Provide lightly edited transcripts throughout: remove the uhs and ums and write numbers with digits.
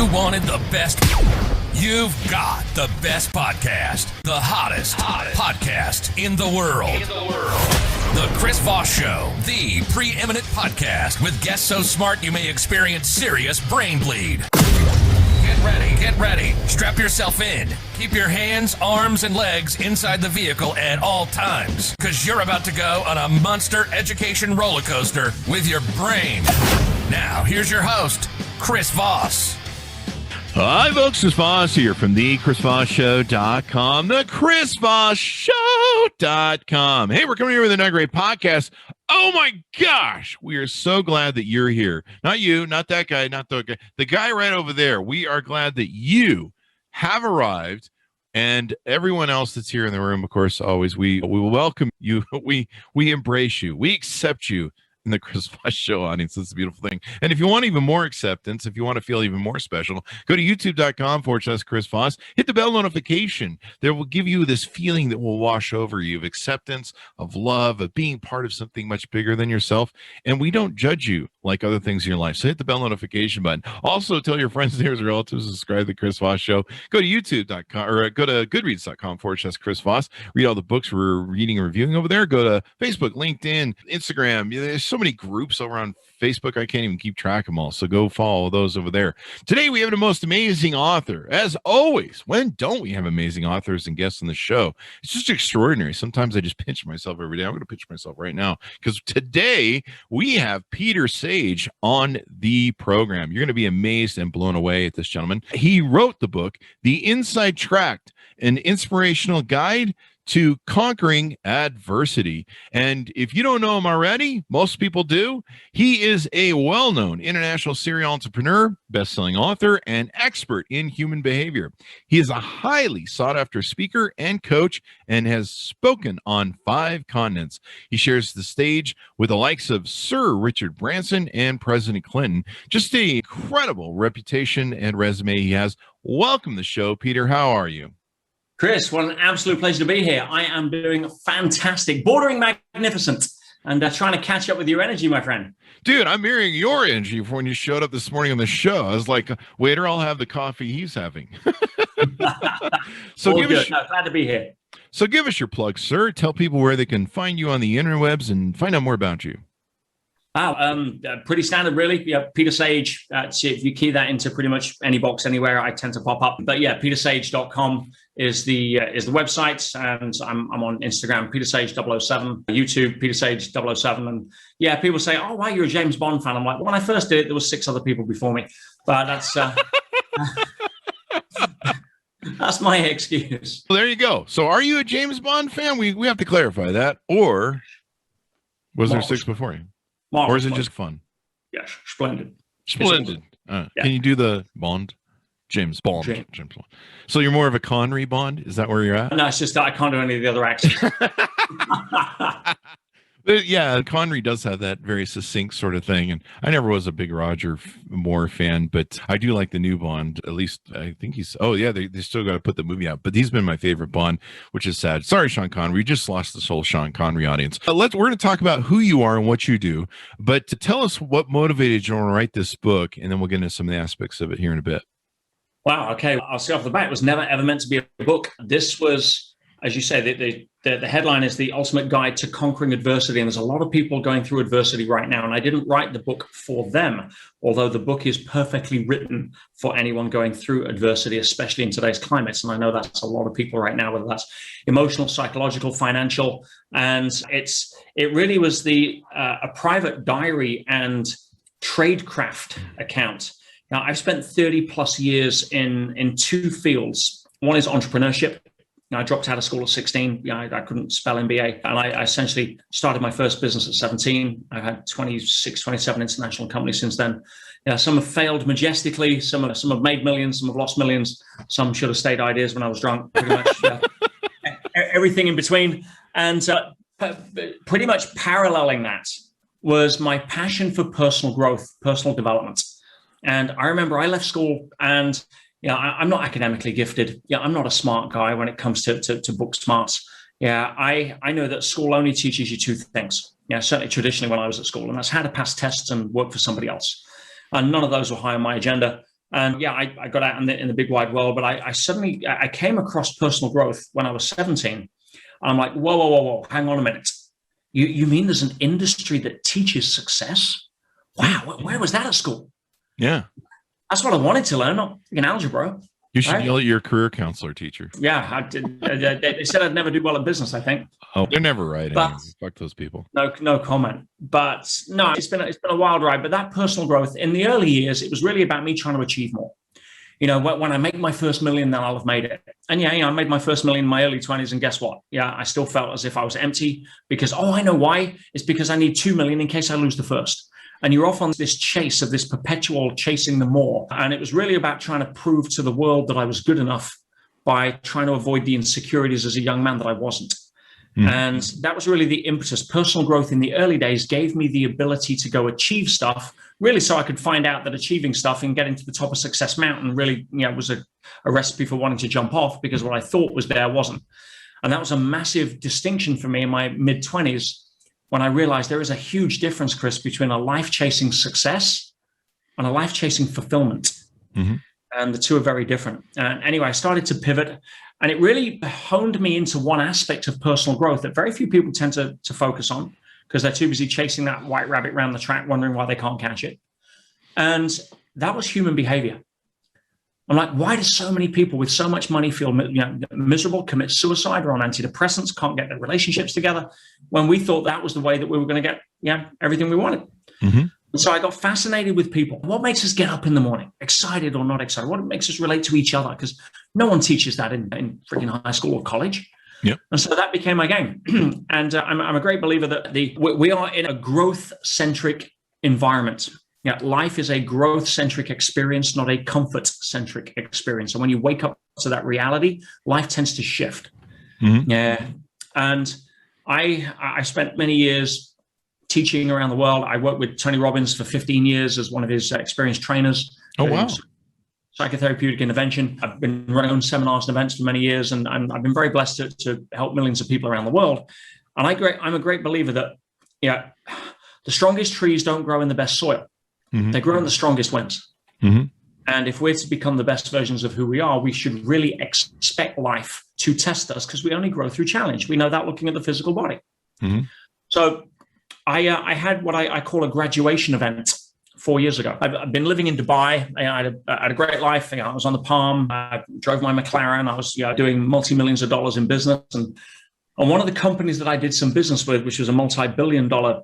You wanted the best? You've got the best podcast. The hottest podcast in the world. The Chris Voss Show, the preeminent podcast with guests so smart you may experience serious brain bleed. Get ready. Strap yourself in. Keep your hands, arms, and legs inside the vehicle at all times, because you're about to go on a monster education roller coaster with your brain. Now, here's your host, Chris Voss. Hi, folks. Chris Voss here from the ChrisVossShow.com, the ChrisVossShow.com. Hey, we're coming here with another great podcast. Oh, my gosh. We are so glad that you're here. Not you, not that guy, not the guy. The guy right over there. We are glad that you have arrived. And everyone else that's here in the room, of course, always, we will welcome you. We embrace you. We accept you in the Chris Voss Show audience. That's a beautiful thing. And if you want even more acceptance, if you want to feel even more special, go to youtube.com/Chris Voss. Hit the bell notification. There will give you this feeling that will wash over you of acceptance, of love, of being part of something much bigger than yourself. And we don't judge you like other things in your life. So hit the bell notification button. Also, tell your friends, neighbors, relatives to subscribe to the Chris Voss Show. Go to youtube.com or go to goodreads.com/Chris Voss. Read all the books we're reading and reviewing over there. Go to Facebook, LinkedIn, Instagram. There's so many groups over on Facebook, I can't even keep track of them all. So go follow those over there. Today, we have the most amazing author. As always, when don't we have amazing authors and guests on the show? It's just extraordinary. Sometimes I just pinch myself every day. I'm going to pinch myself right now because today we have Peter Sage on the program. You're going to be amazed and blown away at this gentleman. He wrote the book, The Inside Track, an inspirational guide to conquering adversity. And if you don't know him already, most people do. He is a well-known international serial entrepreneur, best-selling author, and expert in human behavior. He is a highly sought-after speaker and coach and has spoken on 5 continents. He shares the stage with the likes of Sir Richard Branson and President Clinton. Just an incredible reputation and resume he has. Welcome to the show, Peter. How are you? Chris, what an absolute pleasure to be here. I am doing fantastic, bordering magnificent, and trying to catch up with your energy, my friend. Dude, I'm hearing your energy from when you showed up this morning on the show. I was like, waiter, I'll have the coffee he's having. Glad to be here. So give us your plug, sir. Tell people where they can find you on the interwebs and find out more about you. Pretty standard, really. Yeah, Peter Sage. If you key that into pretty much any box anywhere, I tend to pop up. But yeah, petersage.com is the website, and I'm on Instagram, petersage007, YouTube, petersage007, and yeah, people say, "Oh, wow, you're a James Bond fan." I'm like, when I first did it, there was 6 other people before me, but that's that's my excuse. Well, there you go. So, are you a James Bond fan? We have to clarify that, or was there 6 before you? Or is it just fun? Yes, splendid. Yeah. Can you do the Bond? James Bond. James Bond. So you're more of a Connery Bond? Is that where you're at? No, it's just that I can't do any of the other accents. Yeah, Connery does have that very succinct sort of thing. And I never was a big Roger Moore fan, but I do like the new Bond. At least I think he's, they still got to put the movie out. But he's been my favorite Bond, which is sad. Sorry, Sean Connery. We just lost this whole Sean Connery audience. We're going to talk about who you are and what you do. But to tell us what motivated you to write this book, and then we'll get into some of the aspects of it here in a bit. Wow. Okay. I'll say off the bat, it was never, ever meant to be a book. This was, as you say, the headline is The Ultimate Guide to Conquering Adversity. And there's a lot of people going through adversity right now. And I didn't write the book for them, although the book is perfectly written for anyone going through adversity, especially in today's climates. And I know that's a lot of people right now, whether that's emotional, psychological, financial. And it really was a private diary and tradecraft account. Now, I've spent 30 plus years in 2 fields. One is entrepreneurship. I dropped out of school at 16. I couldn't spell MBA. And I essentially started my first business at 17. I've had 26, 27 international companies since then. Some have failed majestically. Some have made millions. Some have lost millions. Some should have stayed ideas when I was drunk. Pretty much everything in between. And pretty much paralleling that was my passion for personal growth, personal development. And I remember I left school and I'm not academically gifted. I'm not a smart guy when it comes to book smarts. I know that school only teaches you 2 things. Certainly traditionally when I was at school, and that's how to pass tests and work for somebody else. And none of those were high on my agenda. And yeah, I got out in the big wide world, but I suddenly came across personal growth when I was 17. I'm like, whoa, hang on a minute. You mean there's an industry that teaches success? Wow, where was that at school? Yeah. That's what I wanted to learn, not in algebra. You should yell at your career counselor teacher. Yeah, I did. They said I'd never do well at business, I think. Oh, they're never right. Anyway. Fuck those people. No comment. But no, it's been a wild ride. But that personal growth in the early years, it was really about me trying to achieve more. You know, when I make my first million, then I'll have made it. And yeah, I made my first million in my early 20s. And guess what? Yeah, I still felt as if I was empty because, I know why. It's because I need 2 million in case I lose the first. And you're off on this chase of this perpetual chasing the more. And it was really about trying to prove to the world that I was good enough by trying to avoid the insecurities as a young man that I wasn't. And that was really the impetus. Personal growth in the early days gave me the ability to go achieve stuff, really so I could find out that achieving stuff and getting to the top of Success Mountain really was a recipe for wanting to jump off because what I thought was there wasn't. And that was a massive distinction for me in my mid-20s when I realized there is a huge difference, Chris, between a life-chasing success and a life-chasing fulfillment. And the two are very different. And anyway, I started to pivot. And it really honed me into one aspect of personal growth that very few people tend to focus on because they're too busy chasing that white rabbit around the track, wondering why they can't catch it. And that was human behavior. I'm like, why do so many people with so much money feel miserable, commit suicide, or on antidepressants, can't get their relationships together, when we thought that was the way that we were going to get everything we wanted? So I got fascinated with people. What makes us get up in the morning, excited or not excited? What makes us relate to each other? Because no one teaches that in freaking high school or college. Yep. And so that became my game. And I'm a great believer that we are in a growth-centric environment. Life is a growth-centric experience, not a comfort-centric experience. And when you wake up to that reality, life tends to shift. Yeah. And I spent many years teaching around the world. I worked with Tony Robbins for 15 years as one of his experienced trainers. Oh, wow. Psychotherapeutic intervention. I've been running seminars and events for many years, and I've been very blessed to help millions of people around the world. And I'm a great believer that, the strongest trees don't grow in the best soil. They grow in the strongest winds. And if we're to become the best versions of who we are, we should really expect life to test us because we only grow through challenge. We know that looking at the physical body. So I had what I call a graduation event 4 years ago. I've been living in Dubai. I had a great life. I was on the Palm. I drove my McLaren. I was doing multi-millions of dollars in business. And one of the companies that I did some business with, which was a multi-billion-dollar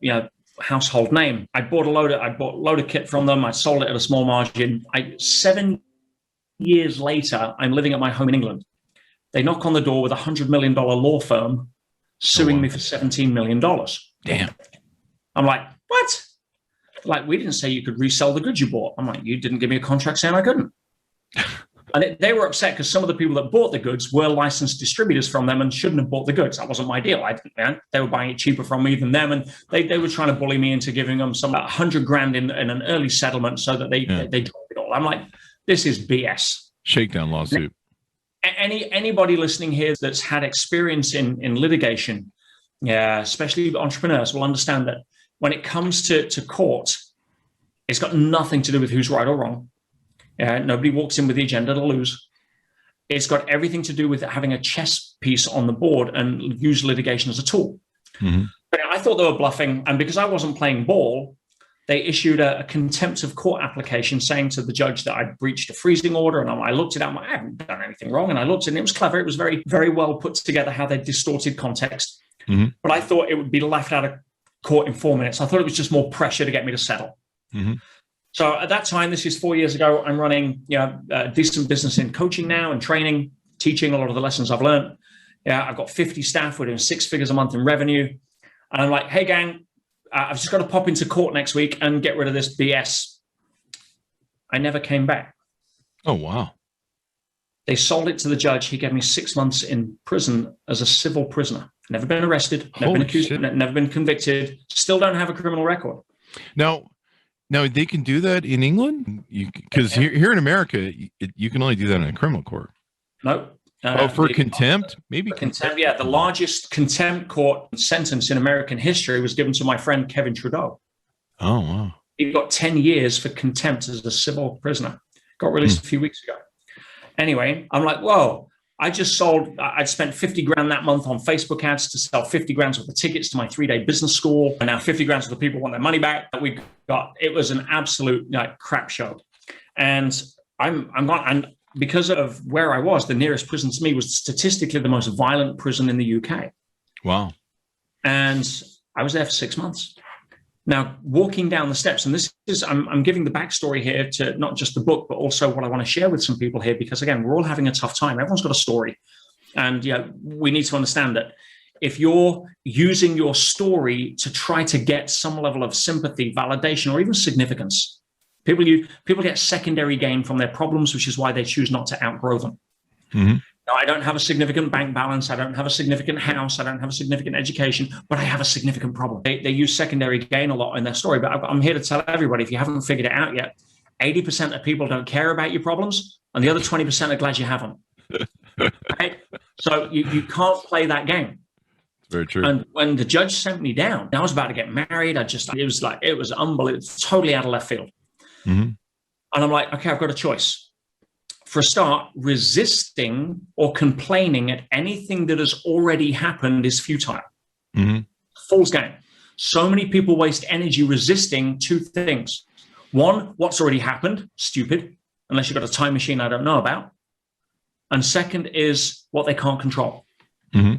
household name, I bought a load of kit from them. I sold it at a small margin. 7 years later, I'm living at my home in England. They knock on the door with $100 million law firm suing me for $17 million. Damn. I'm like, what? Like, we didn't say you could resell the goods you bought. I'm like, you didn't give me a contract saying I couldn't. And they were upset because some of the people that bought the goods were licensed distributors from them and shouldn't have bought the goods. That wasn't my deal. They were buying it cheaper from me than them. And they were trying to bully me into giving them some $100,000 in an early settlement so that they dropped it all. I'm like, this is BS. Shakedown lawsuit. Anybody listening here that's had experience in litigation, especially entrepreneurs, will understand that when it comes to court, it's got nothing to do with who's right or wrong. Nobody walks in with the agenda to lose. It's got everything to do with having a chess piece on the board and use litigation as a tool. But I thought they were bluffing. And because I wasn't playing ball, they issued a contempt of court application saying to the judge that I'd breached a freezing order. And I looked it up. I haven't done anything wrong. And I looked and it was clever. It was very, very well put together how they distorted context. But I thought it would be left out of court in 4 minutes. I thought it was just more pressure to get me to settle. So at that time, this is 4 years ago, I'm running decent business in coaching now and training, teaching a lot of the lessons I've learned. I've got 50 staff. We're doing 6 figures a month in revenue. And I'm like, hey, gang, I've just got to pop into court next week and get rid of this BS. I never came back. Oh, wow. They sold it to the judge. He gave me 6 months in prison as a civil prisoner. Never been arrested, never been accused, never been convicted, still don't have a criminal record. Now they can do that in England? Because here in America, you can only do that in a criminal court. No. For contempt? Maybe contempt. Yeah, the largest contempt court sentence in American history was given to my friend Kevin Trudeau. Oh, wow. He got 10 years for contempt as a civil prisoner got released a few weeks ago. Anyway, I'm like, whoa, I'd spent 50 grand that month on Facebook ads to sell 50 grand worth of tickets to my 3-day business school. And now 50 grand worth of people want their money back. It was an absolute crap show. And and because of where I was, the nearest prison to me was statistically the most violent prison in the UK. Wow. And I was there for 6 months. Now, walking down the steps, and this is, I'm giving the backstory here to not just the book, but also what I want to share with some people here, because again, we're all having a tough time. Everyone's got a story. And we need to understand that if you're using your story to try to get some level of sympathy, validation, or even significance, people get secondary gain from their problems, which is why they choose not to outgrow them. Mm-hmm. Now, I don't have a significant bank balance. I don't have a significant house. I don't have a significant education, but I have a significant problem. They use secondary gain a lot in their story, but I'm here to tell everybody, if you haven't figured it out yet, 80% of people don't care about your problems, and the other 20% are glad you have them. Right? So you can't play that game. Very true. And when the judge sent me down, I was about to get married. It was unbelievable, totally out of left field. Mm-hmm. And I'm like, okay, I've got a choice. For a start, resisting or complaining at anything that has already happened is futile. Mm-hmm. Fool's game. So many people waste energy resisting two things. One, what's already happened, stupid, unless you've got a time machine I don't know about. And second is what they can't control. Mm-hmm.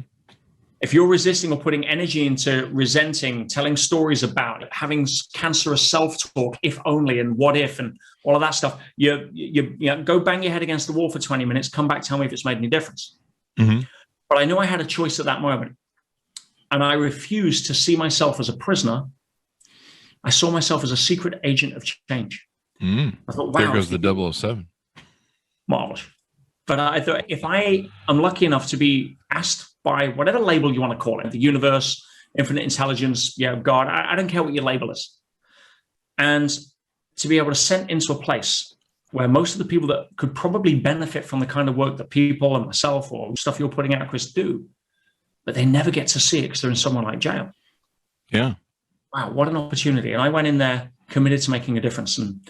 If you're resisting or putting energy into resenting, telling stories about, having cancerous self-talk, if only, and what if, and all of that stuff, you go bang your head against the wall for 20 minutes, come back, tell me if it's made any difference. Mm-hmm. But I knew I had a choice at that moment. And I refused to see myself as a prisoner. I saw myself as a secret agent of change. Mm. I thought, wow. There goes the 007. Marvelous. But I thought, if I am lucky enough to be asked by whatever label you want to call it, the universe, infinite intelligence, God, I don't care what your label is. And to be able to send into a place where most of the people that could probably benefit from the kind of work that people and myself or stuff you're putting out, Chris, do, but they never get to see it because they're in somewhere like jail. Yeah. Wow, what an opportunity. And I went in there committed to making a difference. And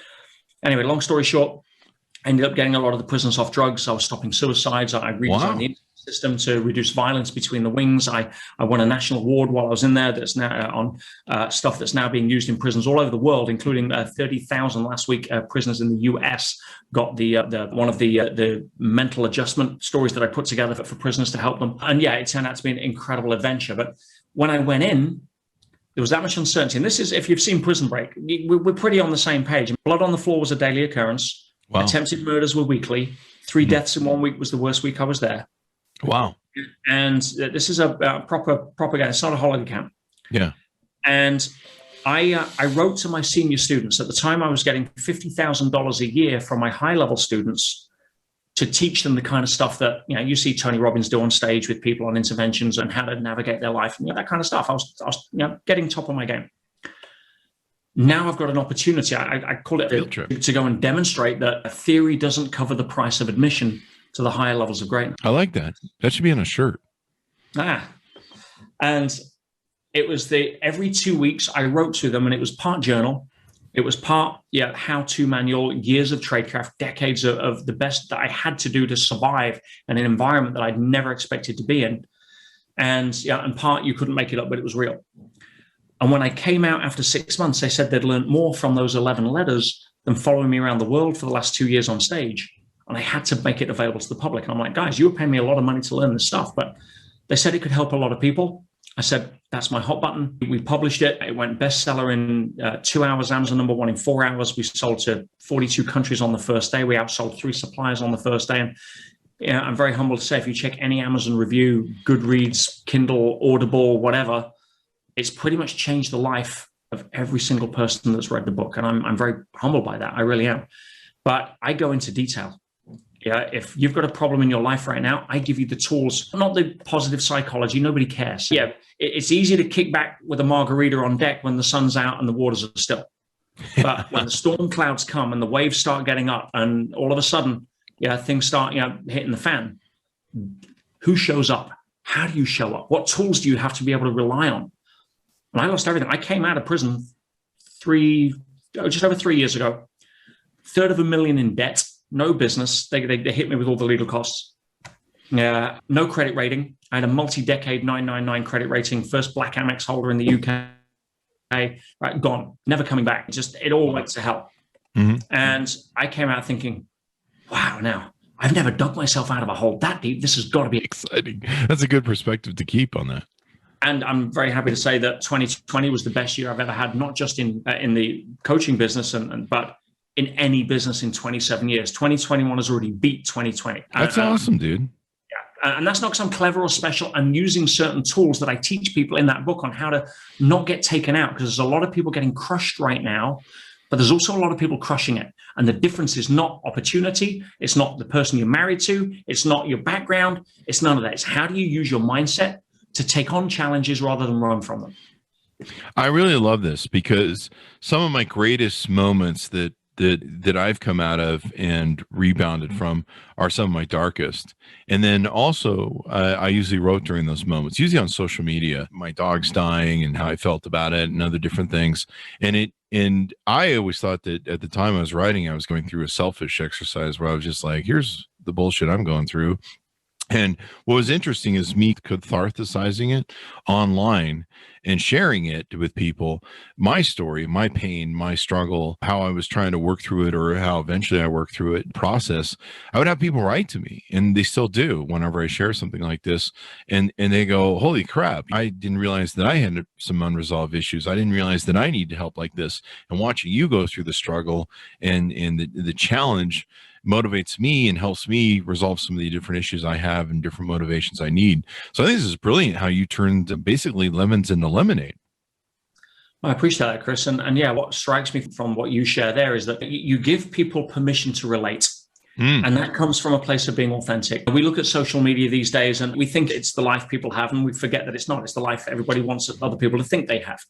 anyway, long story short, I ended up getting a lot of the prisoners off drugs. I was stopping suicides. I redesigned the system to reduce violence between the wings. I won a national award while I was in there that's now on stuff that's now being used in prisons all over the world, including 30,000 last week prisoners in the US got the one of the mental adjustment stories that I put together for prisoners to help them. And it turned out to be an incredible adventure. But when I went in, there was that much uncertainty. And this is, if you've seen Prison Break, we're pretty on the same page. Blood on the floor was a daily occurrence. Wow. Attempted murders were weekly. 3 deaths in 1 week was the worst week I was there. Wow. And this is a proper propaganda. It's not a holiday camp. Yeah. And I wrote to my senior students. At the time, I was getting $50,000 a year from my high-level students to teach them the kind of stuff that you see Tony Robbins do on stage with people on interventions and how to navigate their life and that kind of stuff. I was getting top of my game. Now I've got an opportunity. I call it to go and demonstrate that a theory doesn't cover the price of admission to the higher levels of greatness. I like that. That should be on a shirt. And it was every 2 weeks I wrote to them, and it was part journal. It was part how-to manual, years of tradecraft, decades of the best that I had to do to survive in an environment that I'd never expected to be in. And part you couldn't make it up, but it was real. And when I came out after 6 months, they said they'd learned more from those 11 letters than following me around the world for the last 2 years on stage. And I had to make it available to the public. And I'm like, guys, you were paying me a lot of money to learn this stuff, but they said it could help a lot of people. I said, that's my hot button. We published it. It went bestseller in 2 hours, Amazon #1 in 4 hours. We sold to 42 countries on the first day. We outsold 3 suppliers on the first day. And I'm very humbled to say, if you check any Amazon review, Goodreads, Kindle, Audible, whatever, it's pretty much changed the life of every single person that's read the book. And I'm very humbled by that. I really am. But I go into detail. If you've got a problem in your life right now, I give you the tools, not the positive psychology. Nobody cares. It's easy to kick back with a margarita on deck when the sun's out and the waters are still. But when the storm clouds come and the waves start getting up and all of a sudden, things start, hitting the fan, who shows up? How do you show up? What tools do you have to be able to rely on? And I lost everything. I came out of prison just over 3 years ago, $333,000 in debt, no business. They hit me with all the legal costs. No credit rating. I had a multi-decade 999 credit rating, first black Amex holder in the UK. Right, gone, never coming back. It all went to hell. Mm-hmm. And I came out thinking, wow, now I've never dug myself out of a hole that deep. This has got to be exciting. That's a good perspective to keep on that. And I'm very happy to say that 2020 was the best year I've ever had, not just in the coaching business, but in any business in 27 years. 2021 has already beat 2020. That's awesome, dude. Yeah. And that's not because I'm clever or special. I'm using certain tools that I teach people in that book on how to not get taken out, because there's a lot of people getting crushed right now, but there's also a lot of people crushing it. And the difference is not opportunity. It's not the person you're married to. It's not your background. It's none of that. It's how do you use your mindset to take on challenges rather than run from them. I really love this, because some of my greatest moments that I've come out of and rebounded from are some of my darkest. And then also, I usually wrote during those moments, usually on social media, my dog's dying and how I felt about it and other different things. And I always thought that at the time I was writing, I was going through a selfish exercise where I was just like, here's the bullshit I'm going through. And what was interesting is me catharticizing it online and sharing it with people, my story, my pain, my struggle, how I was trying to work through it, or how eventually I worked through it process. I would have people write to me, and they still do whenever I share something like this. And they go, holy crap, I didn't realize that I had some unresolved issues. I didn't realize that I needed help like this. And watching you go through the struggle and the challenge motivates me and helps me resolve some of the different issues I have and different motivations I need. So I think this is brilliant how you turned basically lemons into lemonade. I appreciate that, Chris. And yeah, what strikes me from what you share there is that you give people permission to relate. And that comes from a place of being authentic. We look at social media these days and we think it's the life people have, and we forget that it's not. It's the life everybody wants other people to think they have.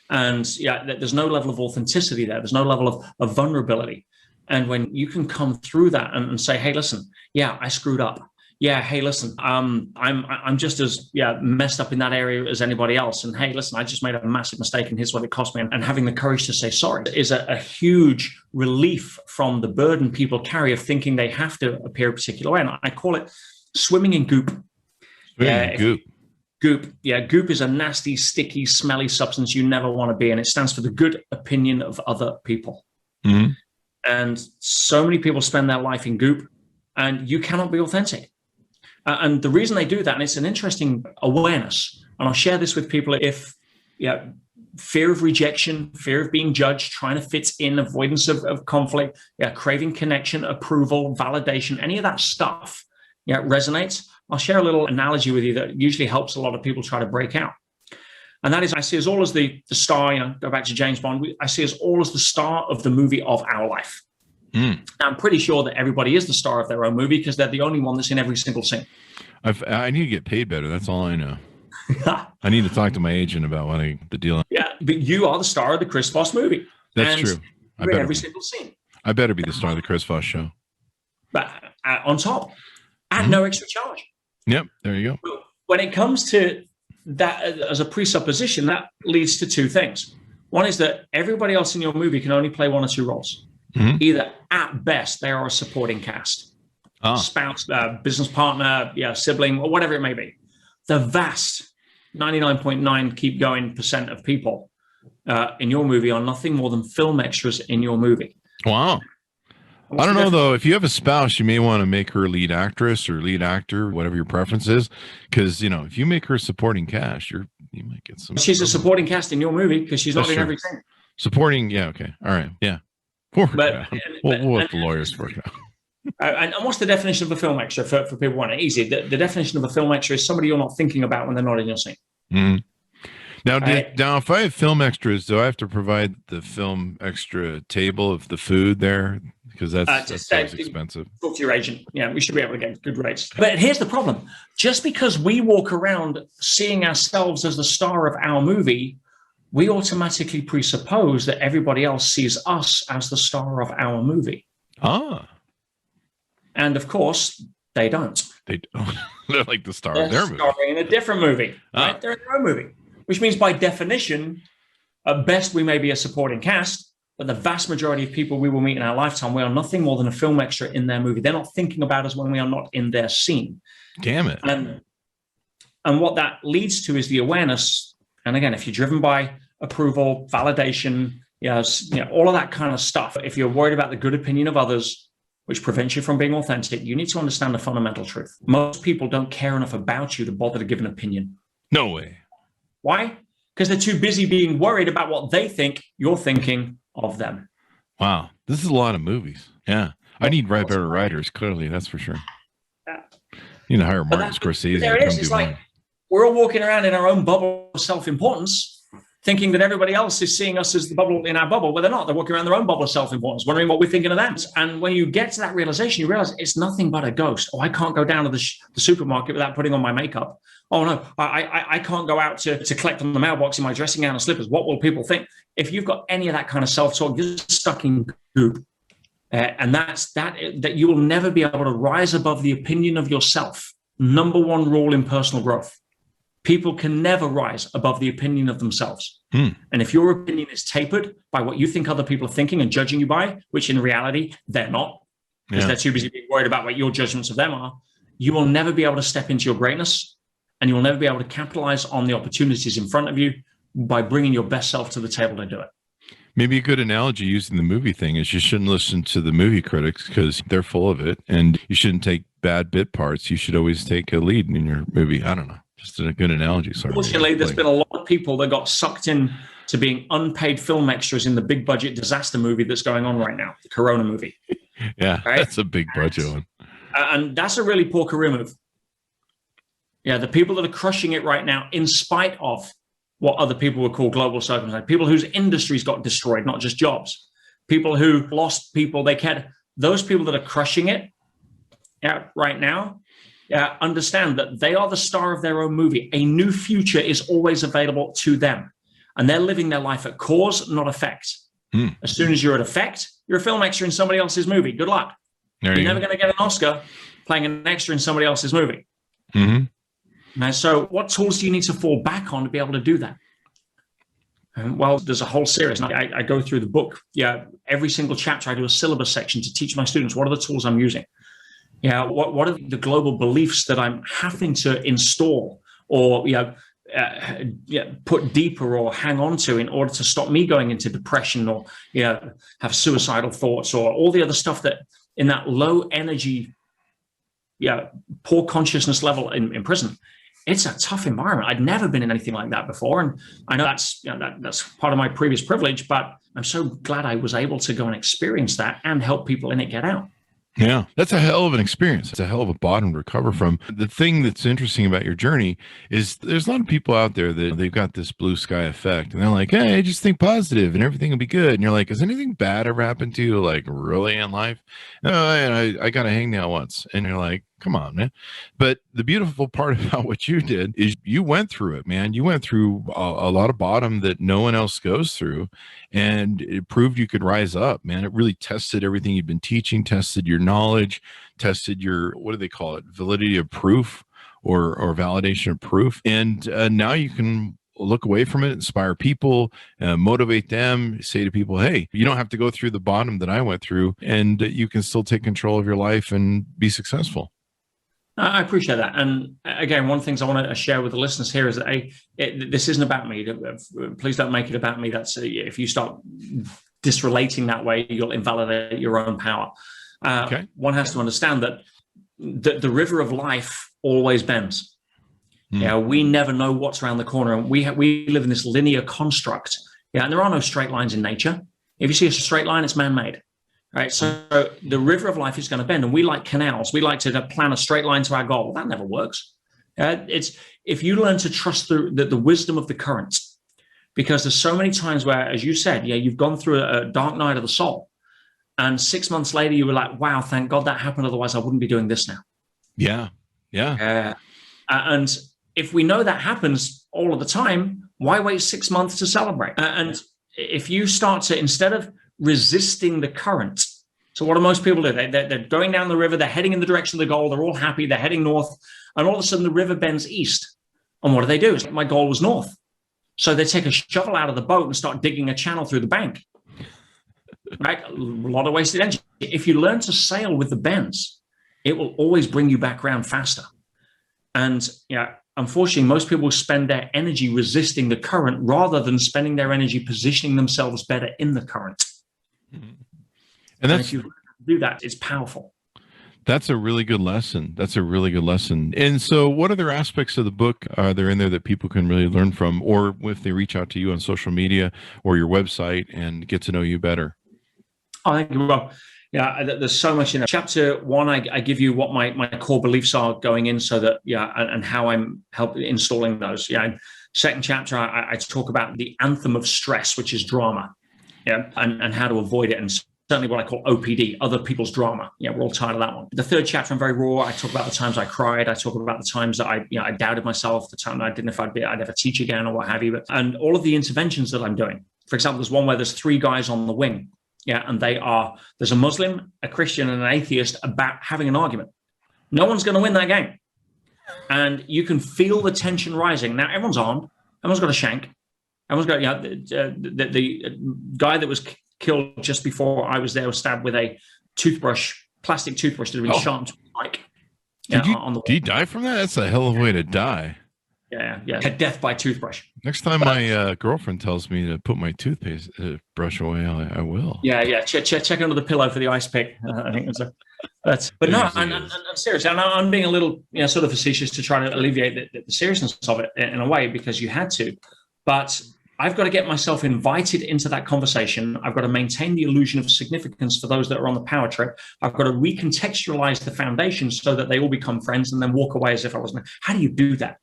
And yeah, there's no level of authenticity there. There's no level of vulnerability. And when you can come through that and say, hey, listen, yeah, I screwed up. Yeah, hey, listen, I'm just as messed up in that area as anybody else. And hey, listen, I just made a massive mistake and here's what it cost me. And having the courage to say sorry is a huge relief from the burden people carry of thinking they have to appear a particular way. And I call it swimming in goop. Goop. Yeah, goop is a nasty, sticky, smelly substance you never want to be in. It stands for the good opinion of other people. Mm-hmm. And so many people spend their life in goop, and you cannot be authentic. And the reason they do that, and it's an interesting awareness, and I'll share this with people, if fear of rejection, fear of being judged, trying to fit in, avoidance of conflict, craving connection, approval, validation, any of that stuff resonates, I'll share a little analogy with you that usually helps a lot of people try to break out. And that is, I see us all as the star, go back to James Bond, I see us all as the star of the movie of our life. I'm pretty sure that everybody is the star of their own movie because they're the only one that's in every single scene. I need to get paid better. That's all I know. I need to talk to my agent about what the deal is. Yeah, but you are the star of the Chris Voss movie. That's true. You're in every single scene. I better be the star of the Chris Voss Show. But on top, at no extra charge. Yep, there you go. When it comes to that as a presupposition, that leads to two things. One is that everybody else in your movie can only play one or two roles. Mm-hmm. Either at best, they are a supporting cast, spouse, business partner, sibling, or whatever it may be. The vast 99.9 keep going % of people in your movie are nothing more than film extras in your movie. Wow. I don't know, though. If you have a spouse, you may want to make her lead actress or lead actor, whatever your preference is. Because, if you make her supporting cast, you might get some. She's a supporting cast in your movie because she's not in every scene. Supporting, yeah, okay. All right, yeah. We'll let the lawyers work it out. And what's the definition of a film extra for people wanting it easy? The definition of a film extra is somebody you're not thinking about when they're not in your scene. Mm-hmm. Now, if I have film extras, do I have to provide the film extra table of the food there? Because that's expensive. Talk to your agent. Yeah, we should be able to get good rates. But here's the problem. Just because we walk around seeing ourselves as the star of our movie, we automatically presuppose that everybody else sees us as the star of our movie. And of course, they don't. They don't. They're like the star of their movie. They're starring in a different movie. Right? They're in their own movie. Which means by definition, at best, we may be a supporting cast. But the vast majority of people we will meet in our lifetime, we are nothing more than a film extra in their movie. They're not thinking about us when we are not in their scene. Damn it. And what that leads to is the awareness. And again, if you're driven by approval, validation, all of that kind of stuff, if you're worried about the good opinion of others, which prevents you from being authentic, you need to understand the fundamental truth. Most people don't care enough about you to bother to give an opinion. No way. Why? Because they're too busy being worried about what they think you're thinking of them. Wow. This is a lot of movies. Yeah. I need better writers, clearly. That's for sure. Yeah. You know, hire Martin Scorsese. There it is. It's like we're all walking around in our own bubble of self-importance, thinking that everybody else is seeing us as the bubble in our bubble. Well, they're not. They're walking around their own bubble of self-importance, wondering what we're thinking of them. And when you get to that realization, you realize it's nothing but a ghost. Oh, I can't go down to the supermarket without putting on my makeup. Oh, no, I can't go out to collect on the mailbox in my dressing gown and slippers. What will people think? If you've got any of that kind of self-talk, you're stuck in goop. And that you will never be able to rise above the opinion of yourself. Number one rule in personal growth. People can never rise above the opinion of themselves. And if your opinion is tapered by what you think other people are thinking and judging you by, which in reality, they're not, because they're too busy being worried about what your judgments of them are, you will never be able to step into your greatness, and you will never be able to capitalize on the opportunities in front of you by bringing your best self to the table to do it. Maybe a good analogy using the movie thing is you shouldn't listen to the movie critics because they're full of it, and you shouldn't take bad bit parts. You should always take a lead in your movie. I don't know. Just a good analogy. Sorry. Fortunately, there's been a lot of people that got sucked in to being unpaid film extras in the big budget disaster movie that's going on right now, the Corona movie. Yeah, right? That's a big budget one. And that's a really poor career move. Yeah, the people that are crushing it right now, in spite of what other people would call global circumstances, people whose industries got destroyed, not just jobs, people who lost people they cared, those people that are crushing it right now, understand that they are the star of their own movie. A new future is always available to them. And they're living their life at cause, not effect. As soon as you're at effect, you're a film extra in somebody else's movie. Good luck. You're never going to get an Oscar playing an extra in somebody else's movie. And so what tools do you need to fall back on to be able to do that? Well, there's a whole series. I go through the book. Every single chapter, I do a syllabus section to teach my students what are the tools I'm using. What are the global beliefs that I'm having to install or put deeper or hang on to in order to stop me going into depression or have suicidal thoughts or all the other stuff that in that low energy, poor consciousness level in prison. It's a tough environment. I'd never been in anything like that before, and I know that's that's part of my previous privilege. But I'm so glad I was able to go and experience that and help people in it get out. Yeah, that's a hell of an experience. It's a hell of a bottom to recover from. The thing that's interesting about your journey is there's a lot of people out there that they've got this blue sky effect and they're like, hey, just think positive and everything will be good. And you're like, has anything bad ever happened to you, like really in life? No, I got a hangnail once. And you're like, come on, man. But the beautiful part about what you did is you went through it, man. You went through a lot of bottom that no one else goes through, and it proved you could rise up, man. It really tested everything you've been teaching, tested your knowledge, tested your, what do they call it? Validity of proof or validation of proof. And now you can look away from it, inspire people, motivate them, say to people, hey, you don't have to go through the bottom that I went through, and you can still take control of your life and be successful. I appreciate that. And again, one of the things I want to share with the listeners here is that this isn't about me. Please don't make it about me. That's if you start disrelating that way, you'll invalidate your own power. Okay. One has to understand that the river of life always bends. We never know what's around the corner. And we live in this linear construct. And there are no straight lines in nature. If you see a straight line, it's man-made. Right, so the river of life is going to bend, and we like canals. We like to plan a straight line to our goal. Well, that never works. It's if you learn to trust the wisdom of the currents, because there's so many times where, as you said, you've gone through a dark night of the soul, and 6 months later you were like, "Wow, thank God that happened. Otherwise, I wouldn't be doing this now." Yeah. And if we know that happens all of the time, why wait 6 months to celebrate? And if you start to, instead of resisting the current. So what do most people do? They're going down the river, they're heading in the direction of the goal, they're all happy, they're heading north, and all of a sudden the river bends east. And what do? My goal was north. So they take a shovel out of the boat and start digging a channel through the bank. right? A lot of wasted energy. If you learn to sail with the bends, it will always bring you back around faster. And unfortunately, most people spend their energy resisting the current rather than spending their energy positioning themselves better in the current. And if you do that, it's powerful. That's a really good lesson. And so what other aspects of the book are there in there that people can really learn from, or if they reach out to you on social media or your website and get to know you better? Oh, thank you. Well, there's so much in it. Chapter 1, I give you what my core beliefs are going in, so that, and how I'm installing those. Second chapter, I talk about the anthem of stress, which is drama, and how to avoid it. And certainly what I call OPD, other people's drama. We're all tired of that one. The third chapter, I'm very raw. I talk about the times I cried. I talk about the times that I doubted myself, the time that I didn't know if I'd ever teach again or what have you. And all of the interventions that I'm doing. For example, there's one where there's 3 guys on the wing. And there's a Muslim, a Christian, and an atheist about having an argument. No one's going to win that game. And you can feel the tension rising. Now, everyone's armed. Everyone's got a shank. Everyone's got, the guy that was killed just before I was there was stabbed with a plastic toothbrush that had been sharpened to a mic. Did he die from that? That's a hell of a way to die. Yeah. Death by toothbrush. Next time my girlfriend tells me to put my toothpaste brush away, I will. Yeah. Check under the pillow for the ice pick. I think that's. But no, I'm serious. I'm being a little, sort of facetious to try to alleviate the seriousness of it in a way, because you had to. But I've got to get myself invited into that conversation. I've got to maintain the illusion of significance for those that are on the power trip. I've got to recontextualize the foundation so that they all become friends and then walk away as if I wasn't. How do you do that?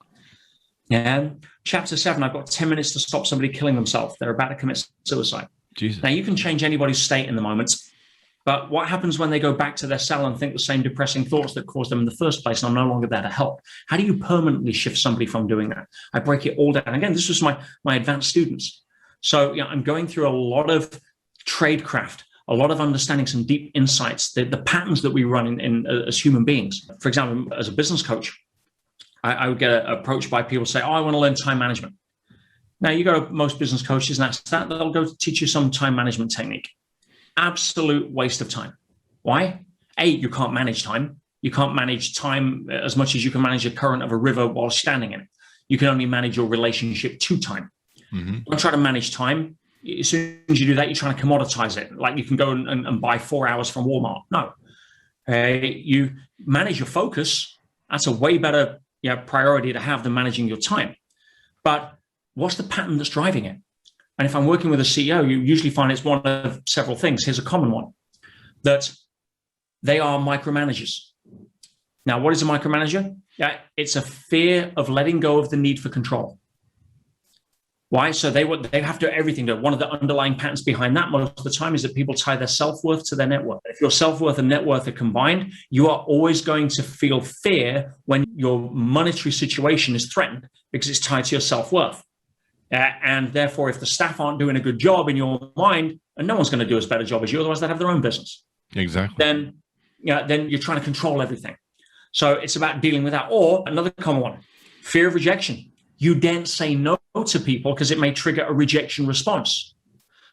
Chapter 7, I've got 10 minutes to stop somebody killing themselves. They're about to commit suicide. Jesus. Now, you can change anybody's state in the moment, but what happens when they go back to their cell and think the same depressing thoughts that caused them in the first place, and I'm no longer there to help? How do you permanently shift somebody from doing that? I break it all down. Again, this was my advanced students. So I'm going through a lot of tradecraft, a lot of understanding some deep insights, the patterns that we run in as human beings. For example, as a business coach, I would get approached by people say, I want to learn time management. Now, you go to most business coaches and ask that, they'll go teach you some time management technique. Absolute waste of time. Why? A, you can't manage time. You can't manage time as much as you can manage the current of a river while standing in it. You can only manage your relationship to time. Mm-hmm. Don't try to manage time. As soon as you do that, you're trying to commoditize it. Like you can go and buy 4 hours from Walmart. No. You manage your focus. That's a way better priority to have than managing your time. But what's the pattern that's driving it? And if I'm working with a CEO, you usually find it's one of several things. Here's a common one, that they are micromanagers. Now, what is a micromanager? It's a fear of letting go of the need for control. Why? So they have to do everything. One of the underlying patterns behind that most of the time is that people tie their self-worth to their net worth. If your self-worth and net worth are combined, you are always going to feel fear when your monetary situation is threatened because it's tied to your self-worth. And therefore, if the staff aren't doing a good job in your mind, and no one's going to do as better a job as you, otherwise they'd have their own business. Exactly. Then you're trying to control everything. So it's about dealing with that. Or another common one, fear of rejection. You daren't say no to people because it may trigger a rejection response.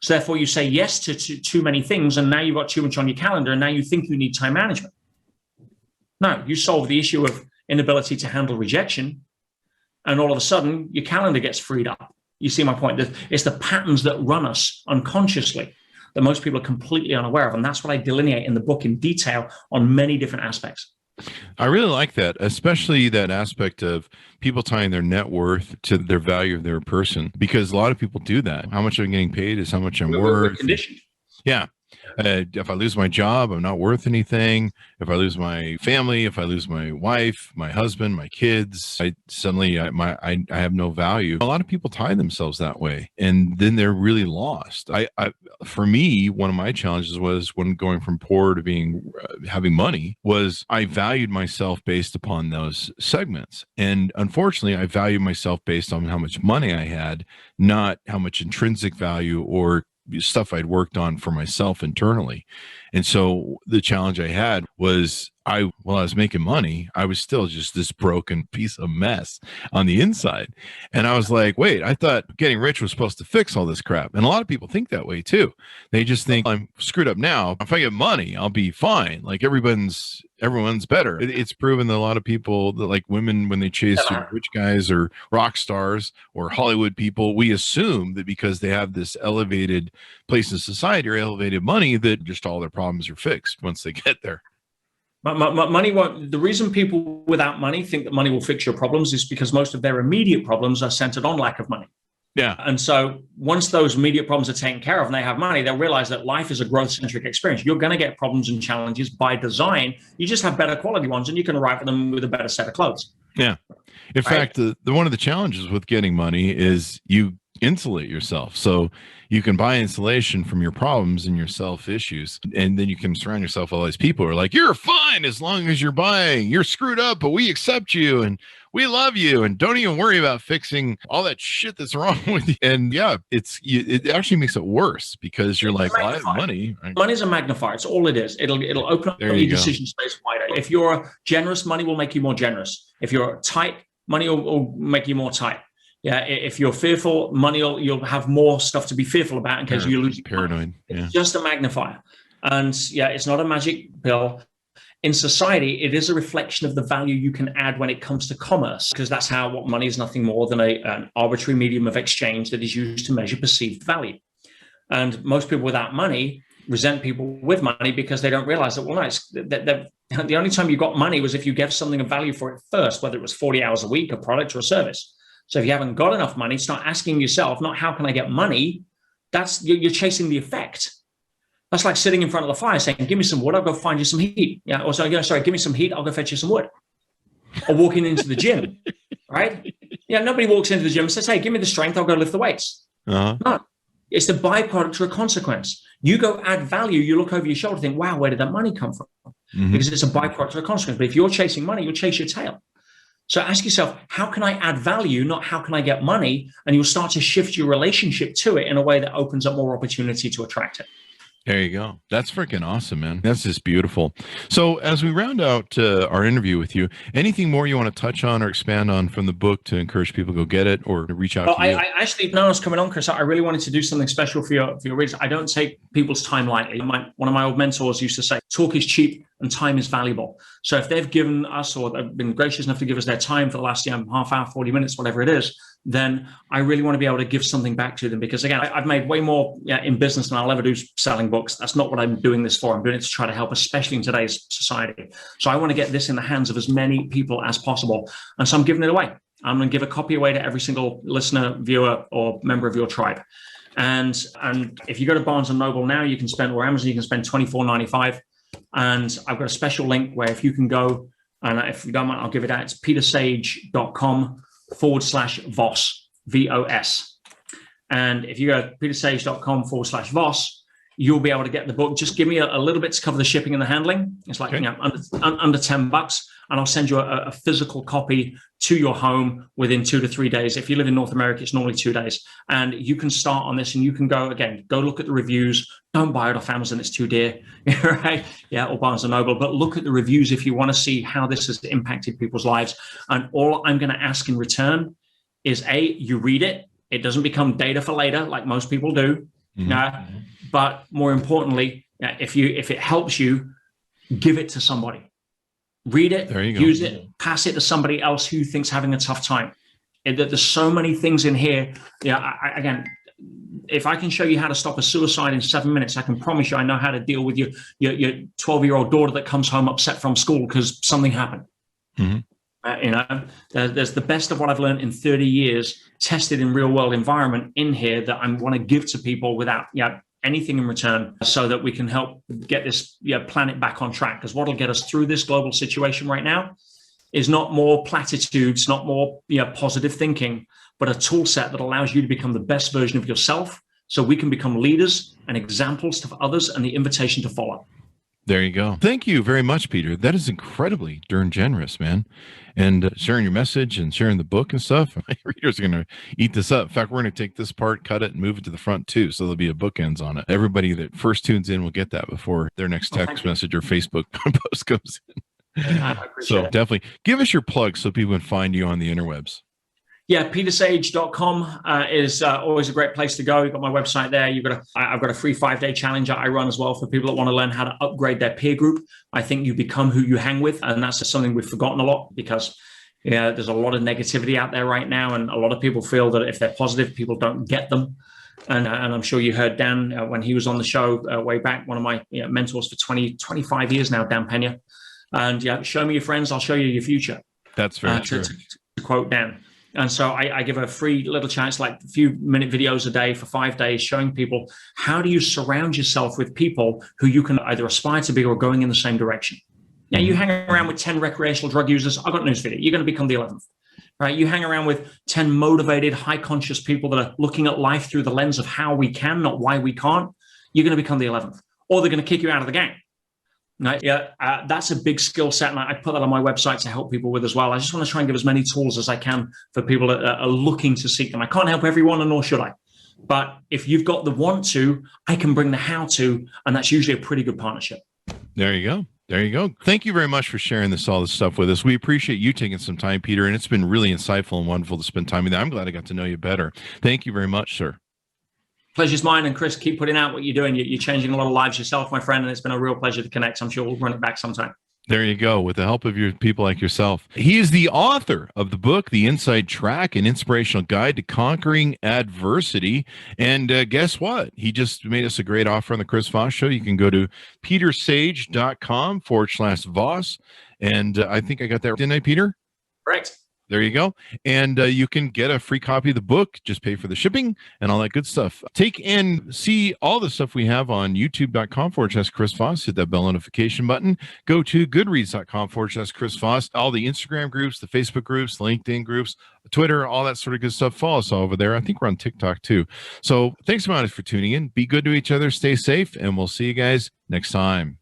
So therefore, you say yes to too many things, and now you've got too much on your calendar, and now you think you need time management. No, you solve the issue of inability to handle rejection, and all of a sudden, your calendar gets freed up. You see my point? It's the patterns that run us unconsciously that most people are completely unaware of, and that's what I delineate in the book in detail on many different aspects. I really like that, especially that aspect of people tying their net worth to their value of their person, because a lot of people do that. How much I'm getting paid is how much I'm worth. We're conditioned. Yeah. If I lose my job, I'm not worth anything. If I lose my family, if I lose my wife, my husband, my kids, I have no value. A lot of people tie themselves that way, and then they're really lost. For me, one of my challenges was when going from poor to being having money was I valued myself based upon those segments, and unfortunately, I valued myself based on how much money I had, not how much intrinsic value or stuff I'd worked on for myself internally. And so the challenge I had was while I was making money, I was still just this broken piece of mess on the inside. And I was like, wait, I thought getting rich was supposed to fix all this crap. And a lot of people think that way too. They just think I'm screwed up now. If I get money, I'll be fine. Like everyone's better. It's proven that a lot of people, that like women, when they chase rich guys or rock stars or Hollywood people, we assume that because they have this elevated place in society or elevated money, that just all their problems are fixed once they get there. Money won't. The reason people without money think that money will fix your problems is because most of their immediate problems are centered on lack of money. Yeah. And so once those immediate problems are taken care of and they have money, they'll realize that life is a growth-centric experience. You're going to get problems and challenges by design. You just have better quality ones and you can arrive at them with a better set of clothes. Yeah. In fact, the one of the challenges with getting money is you insulate yourself. So you can buy insulation from your problems and your self issues. And then you can surround yourself with all these people who are like, you're fine as long as you're buying. You're screwed up, but we accept you and we love you. And don't even worry about fixing all that shit that's wrong with you. And yeah, it actually makes it worse because you're like, well, I have money. Money's a magnifier. It's all it is. It'll open up your decision space wider. If you're generous, money will make you more generous. If you're tight, money will make you more tight. Yeah, if you're fearful, you'll have more stuff to be fearful about in case you lose. Paranoid. Yeah. It's just a magnifier. And yeah, it's not a magic pill. In society, it is a reflection of the value you can add when it comes to commerce, because that's what money is nothing more than an arbitrary medium of exchange that is used to measure perceived value. And most people without money resent people with money because they don't realize that, well, no, the only time you got money was if you gave something of value for it first, whether it was 40 hours a week, a product or a service. So if you haven't got enough money, start asking yourself, not how can I get money? You're chasing the effect. That's like sitting in front of the fire saying, give me some wood, I'll go find you some heat. Yeah. Or sorry, give me some heat, I'll go fetch you some wood. Or walking into the gym, right? Yeah. Nobody walks into the gym and says, hey, give me the strength, I'll go lift the weights. No, it's the byproduct or a consequence. You go add value, you look over your shoulder, think, wow, where did that money come from? Mm-hmm. Because it's a byproduct or a consequence. But if you're chasing money, you'll chase your tail. So ask yourself, how can I add value, not how can I get money? And you'll start to shift your relationship to it in a way that opens up more opportunity to attract it. There you go. That's freaking awesome, man. That's just beautiful. So as we round out our interview with you, anything more you want to touch on or expand on from the book to encourage people to go get it or to reach out to you? I actually, when I was coming on, Chris, I really wanted to do something special for your readers. I don't take people's time lightly. One of my old mentors used to say, talk is cheap and time is valuable. So if they've given us or they've been gracious enough to give us their time for the last half hour, 40 minutes, whatever it is, then I really want to be able to give something back to them. Because again, I've made way more in business than I'll ever do selling books. That's not what I'm doing this for. I'm doing it to try to help, especially in today's society. So I want to get this in the hands of as many people as possible. And so I'm giving it away. I'm going to give a copy away to every single listener, viewer, or member of your tribe. And if you go to Barnes & Noble now, you can spend, or Amazon, you can spend $24.95. And I've got a special link where if you can go, and if you don't mind, I'll give it out. It's petersage.com/Voss, VOS. And if you go to petersage.com/Voss, you'll be able to get the book. Just give me a little bit to cover the shipping and the handling. It's like under $10, and I'll send you a physical copy to your home within 2 to 3 days. If you live in North America, it's normally 2 days. And you can start on this, and you can go look at the reviews. Don't buy it off Amazon; it's too dear, right? Yeah, or Barnes & Noble. But look at the reviews if you want to see how this has impacted people's lives. And all I'm going to ask in return is you read it. It doesn't become data for later, like most people do. Mm-hmm. But more importantly, if it helps you, give it to somebody. Read it, use it, pass it to somebody else who thinks having a tough time. There's so many things in here. Again, if I can show you how to stop a suicide in 7 minutes, I can promise you I know how to deal with your 12-year-old daughter that comes home upset from school because something happened. Mm-hmm. There's the best of what I've learned in 30 years, tested in real world environment in here that I want to give to people without anything in return, so that we can help get this planet back on track. Because what will get us through this global situation right now is not more platitudes, not more positive thinking, but a tool set that allows you to become the best version of yourself, so we can become leaders and examples to others and the invitation to follow. There you go. Thank you very much, Peter. That is incredibly darn generous, man. And sharing your message and sharing the book and stuff. My readers are going to eat this up. In fact, we're going to take this part, cut it, and move it to the front too. So there'll be a bookends on it. Everybody that first tunes in will get that before their next text message or Facebook post comes in. I appreciate it. Definitely give us your plug so people can find you on the interwebs. Yeah, petersage.com is always a great place to go. You've got my website there. I've got a free 5-day challenge that I run as well for people that want to learn how to upgrade their peer group. I think you become who you hang with, and that's something we've forgotten a lot because there's a lot of negativity out there right now, and a lot of people feel that if they're positive, people don't get them. And I'm sure you heard Dan when he was on the show way back, one of my mentors for 25 years now, Dan Pena. And show me your friends, I'll show you your future. That's very true. To quote Dan. And so I give a free little chance, like a few minute videos a day for 5 days, showing people how do you surround yourself with people who you can either aspire to be or going in the same direction. Now, you hang around with 10 recreational drug users, I've got news for you. You're going to become the 11th, right? You hang around with 10 motivated, high conscious people that are looking at life through the lens of how we can, not why we can't. You're going to become the 11th, or they're going to kick you out of the gang. Right? That's a big skill set, and I put that on my website to help people with as well. I just want to try and give as many tools as I can for people that are looking to seek them. I can't help everyone, and nor should I. But if you've got the want to, I can bring the how to, and that's usually a pretty good partnership. There you go. There you go. Thank you very much for sharing all this stuff with us. We appreciate you taking some time, Peter, and it's been really insightful and wonderful to spend time with you. I'm glad I got to know you better. Thank you very much, sir. Pleasure's mine. And Chris, keep putting out what you're doing. You're changing a lot of lives yourself, my friend, and it's been a real pleasure to connect. I'm sure we'll run it back sometime. There you go, with the help of your people like yourself. He is the author of the book, The Inside Track, an inspirational guide to conquering adversity. And guess what? He just made us a great offer on the Chris Voss Show. You can go to petersage.com/Voss. And I think I got that, didn't I, Peter? Correct. There you go. And you can get a free copy of the book. Just pay for the shipping and all that good stuff. Take and see all the stuff we have on youtube.com/Chris Voss. Hit that bell notification button. Go to goodreads.com/Chris Voss. All the Instagram groups, the Facebook groups, LinkedIn groups, Twitter, all that sort of good stuff. Follow us all over there. I think we're on TikTok too. So thanks so much for tuning in. Be good to each other. Stay safe. And we'll see you guys next time.